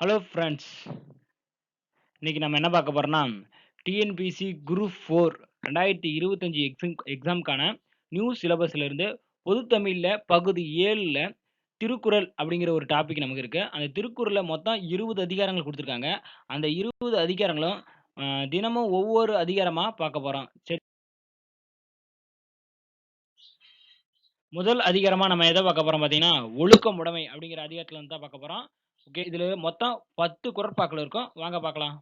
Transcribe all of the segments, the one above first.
Hello friends. இன்னைக்கு நம்ம என்ன பார்க்க போறோம்னா, டிஎன்பிஎஸ்சி குரூப் 4 2025 எக்ஸாம்க்கான நியூ சிலபஸ்ல இருந்து பொது தமிழ்ல பகுதி 7ல திருக்குறள் அப்படிங்கிற ஒரு டாபிக் நமக்கு இருக்கு. அந்த திருக்குறள்ல மொத்தம் 20 அதிகாரங்கள் குடுத்துருக்காங்க. அந்த 20 அதிகாரங்களும் தினமும் ஒவ்வொரு அதிகாரமா பார்க்க போறோம். சரி. முதல் அதிகாரமா நம்ம எத பார்க்க போறோம் பார்த்தீங்கன்னா, ஒழுக்கமுடைமை அப்படிங்கிற அதிகாரத்துல இருந்து தான் பார்க்க போறோம். ஓகே. இதுல மொத்தம் 10 குறட்பாக்கள் இருக்கும். வாங்க பார்க்கலாம்.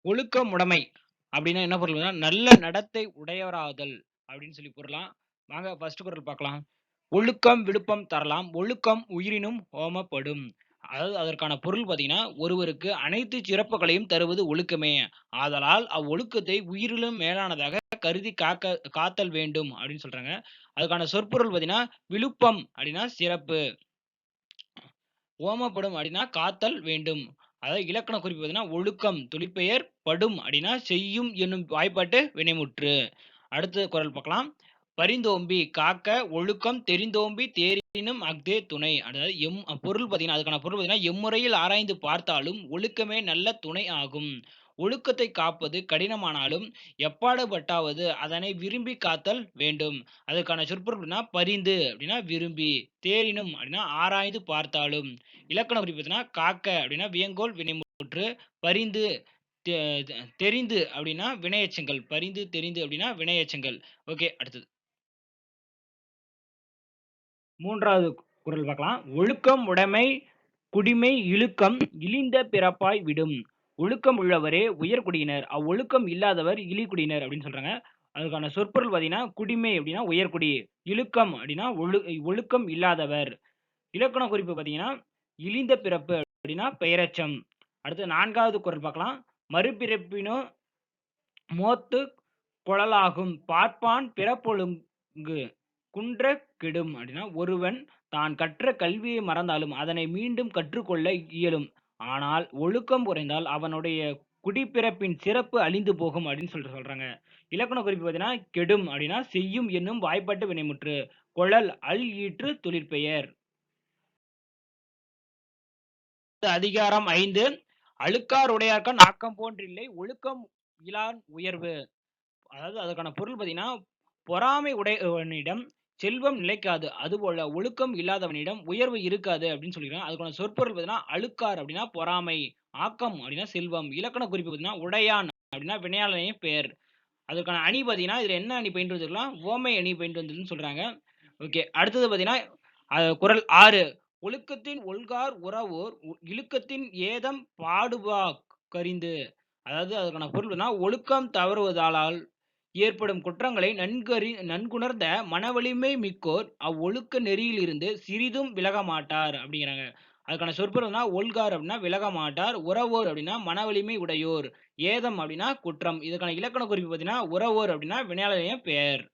ஒழுக்கமுடைமை அப்படின்னா என்ன பொருள்னா, நல்ல நடத்தை உடையவராதல் அப்படின்னு சொல்லி பொருளாம். வாங்க ஃபர்ஸ்ட் குறள் பார்க்கலாம். ஒழுக்கம் விழுப்பம் தரலாம், ஒழுக்கம் உயிரினும் ஓமப்படும். அதாவது அதற்கான பொருள் பார்த்தீங்கன்னா, ஒருவருக்கு அனைத்து சிறப்புகளையும் தருவது ஒழுக்கமே. ஆதலால் அவ்வொழுக்கத்தை உயிரிலும் மேலானதாக கருதி காத்தல் வேண்டும் அப்படின்னு சொல்றாங்க. அதுக்கான சொற்பொருள் பார்த்தீங்கன்னா, விழுப்பம் அப்படின்னா சிறப்பு, ஓமப்படும் அப்படின்னா காத்தல் வேண்டும். அதாவது இலக்கண குறிப்பு பார்த்தீங்கன்னா, ஒழுக்கம் தொழிற்பெயர், படும் அப்படின்னா செய்யும் என்னும் வாய்ப்பாட்டு வினைமுற்று. அடுத்த குறள் பார்க்கலாம். பரிந்தோம்பி காக்க ஒழுக்கம் தெரிந்தோம்பி தேரினும் அஃதே துணை. அதாவது பொருள் பார்த்தீங்கன்னா, அதுக்கான பொருள் பார்த்தீங்கன்னா, எம்முறையில் ஆராய்ந்து பார்த்தாலும் ஒழுக்கமே நல்ல துணை ஆகும். ஒழுக்கத்தை காப்பது கடினமானாலும் எப்பாடுபட்டாவது அதனை விரும்பி காத்தல் வேண்டும். அதுக்கான சொற்பொருள் அப்படின்னா, பரிந்து அப்படின்னா விரும்பி, தேரினும் அப்படின்னா ஆராய்ந்து பார்த்தாலும். இலக்கண குறிப்பு பார்த்தீங்கன்னா, காக்க அப்படின்னா வியங்கோள் வினைமுற்று, பரிந்து தெ தெ தெரிந்து அப்படின்னா வினையெச்சங்கள். பரிந்து தெரிந்து அப்படின்னா வினையெச்சங்கள். ஓகே. அடுத்தது 3வது குறள் பார்க்கலாம். ஒழுக்கம் உடைமை குடிமை இழுக்கம் இழிந்த பிறப்பாய் விடும். ஒழுக்கம் உள்ளவரே உயர்குடியினர், அவ்வொழுக்கம் இல்லாதவர் இழிகுடியினர் அப்படின்னு சொல்றாங்க. அதுக்கான சொற்பொருள் பார்த்தீங்கன்னா, குடிமை அப்படின்னா உயர்குடி, இழுக்கம் அப்படின்னா ஒழுக்கம் இல்லாதவர். இலக்கண குறிப்பு பார்த்தீங்கன்னா, இழிந்த பிறப்பு அப்படின்னா பெயரெச்சம். அடுத்து 4வது குறள் பார்க்கலாம். மறுபிறப்பினோ மோத்து குழலாகும் பார்ப்பான் பிறப்பொழுங்கு குன்றக் கெடும். அப்படின்னா ஒருவன் தான் கற்ற கல்வியை மறந்தாலும் அதனை மீண்டும் கற்றுக்கொள்ள இயலும். ஆனால் ஒழுக்கம் குறைந்தால் அவனுடைய குடிப்பிறப்பின் சிறப்பு அழிந்து போகும் அப்படின்னு சொல்லிட்டு சொல்றாங்க. இலக்கண குறிப்பு பார்த்தீங்கன்னா, கெடும் அப்படின்னா செய்யும் என்னும் வாய்ப்பாட்டு வினைமுற்று, குழல் அல் ஈற்று தொழிற்பெயர். அதிகாரம் 5. அழுக்கார் உடையார்க்கண் ஆக்கம் போன்றில்லை ஒழுக்கம் இலான் உயர்வு. அதாவது அதுக்கான பொருள் பார்த்தீங்கன்னா, பொறாமை உடையவனிடம் செல்வம் நிலைக்காது. அதுபோல ஒழுக்கம் இல்லாதவனிடம் உயர்வு இருக்காது அப்படின்னு சொல்லியிருக்காங்க. அதுக்கான சொற்பொருள் பார்த்தீங்கன்னா, அழுக்கார் அப்படின்னா பொறாமை, ஆக்கம் அப்படின்னா செல்வம். இலக்கண குறிப்பு பார்த்தீங்கன்னா, உடையான் அப்படின்னா வினையாளனின் பெயர். அதுக்கான அணி பார்த்தீங்கன்னா, இதுல என்ன அணி பயின்று வந்திருக்கலாம்? உவமை அணி பயின்று வந்ததுன்னு சொல்றாங்க. ஓகே. அடுத்தது பார்த்தீங்கன்னா, குறள் 6. ஒழுக்கத்தின் ஒல்கார் உறவோர் இழுக்கத்தின் ஏதம் பாடுபாக் கரிந்து. அதாவது அதுக்கான பொருள் என்னன்னா, ஒழுக்கம் தவறுவதால் ஏற்படும் குற்றங்களை நன்குணர்ந்த மனவலிமை மிக்கோர் அவ்வொழுக்க நெறியிலிருந்து சிறிதும் விலக மாட்டார் அப்படிங்கிறாங்க. அதுக்கான சொற்பொருள்னா, ஒல்கார் அப்படின்னா விலக மாட்டார், உறவோர் அப்படின்னா மனவலிமை உடையோர், ஏதம் அப்படின்னா குற்றம். இதுக்கான இலக்கண குறிப்பு பார்த்தீங்கன்னா, உறவோர் அப்படின்னா வினையாளரின் பெயர்.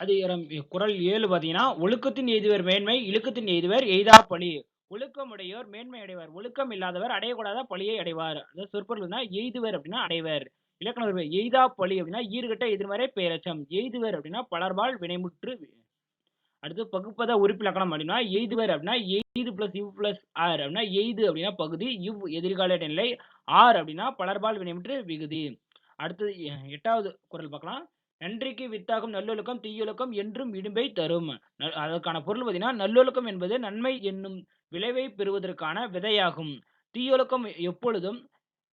அதிகாரம் குறள் 7 பார்த்தீங்கன்னா, ஒழுக்கத்தின் எய்துவர் மேன்மை, இழுக்கத்தின் எய்துவர் எய்தாப் பழி. ஒழுக்கமுடையோர் மேன்மை அடைவர், ஒழுக்கம் இல்லாதவர் அடையக்கூடாத பழியை அடைவார். அதாவது சொற்பொருள்னா, எய்துவர் அப்படின்னா அடைவர். இலக்கண குறிப்பு எய்தாப் பழி அப்படின்னா ஈறுகெட்ட எதிர்மறை பெயரெச்சம். எய்துவர் அப்படின்னா பலர்பால் வினைமுற்று. அடுத்து பகுப்பத உறுப்பிலக்கணம் அப்படின்னா, எய்துவர் அப்படின்னா எய்து பிளஸ் இவ் பிளஸ் ஆர் அப்படின்னா எய்து அப்படின்னா பகுதி, இவ் எதிர்கால நிலை, ஆர் அப்படின்னா பலர்பால் வினைமுற்று விகுதி. அடுத்தது 8வது குறள் பார்க்கலாம். நன்றிக்கு வித்தாகும் நல்லொழுக்கம் தீயொழுக்கம் என்றும் இடும்பை தரும். அதற்கான பொருள் பார்த்தீங்கன்னா, நல்லொழுக்கம் என்பது நன்மை என்னும் விளைவை பெறுவதற்கான விதையாகும். தீயொழுக்கம் எப்பொழுதும்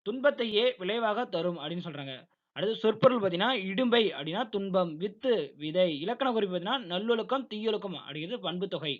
துன்பத்தையே விளைவாக தரும் அப்படின்னு சொல்றாங்க. அடுத்து சொற்பொருள் பார்த்தீங்கன்னா, இடும்பை அப்படின்னா துன்பம், வித்து விதை. இலக்கண குறிப்பு பார்த்தீங்கன்னா, நல்லொழுக்கம் தீயொழுக்கம் அப்படிங்கிறது பண்பு தொகை.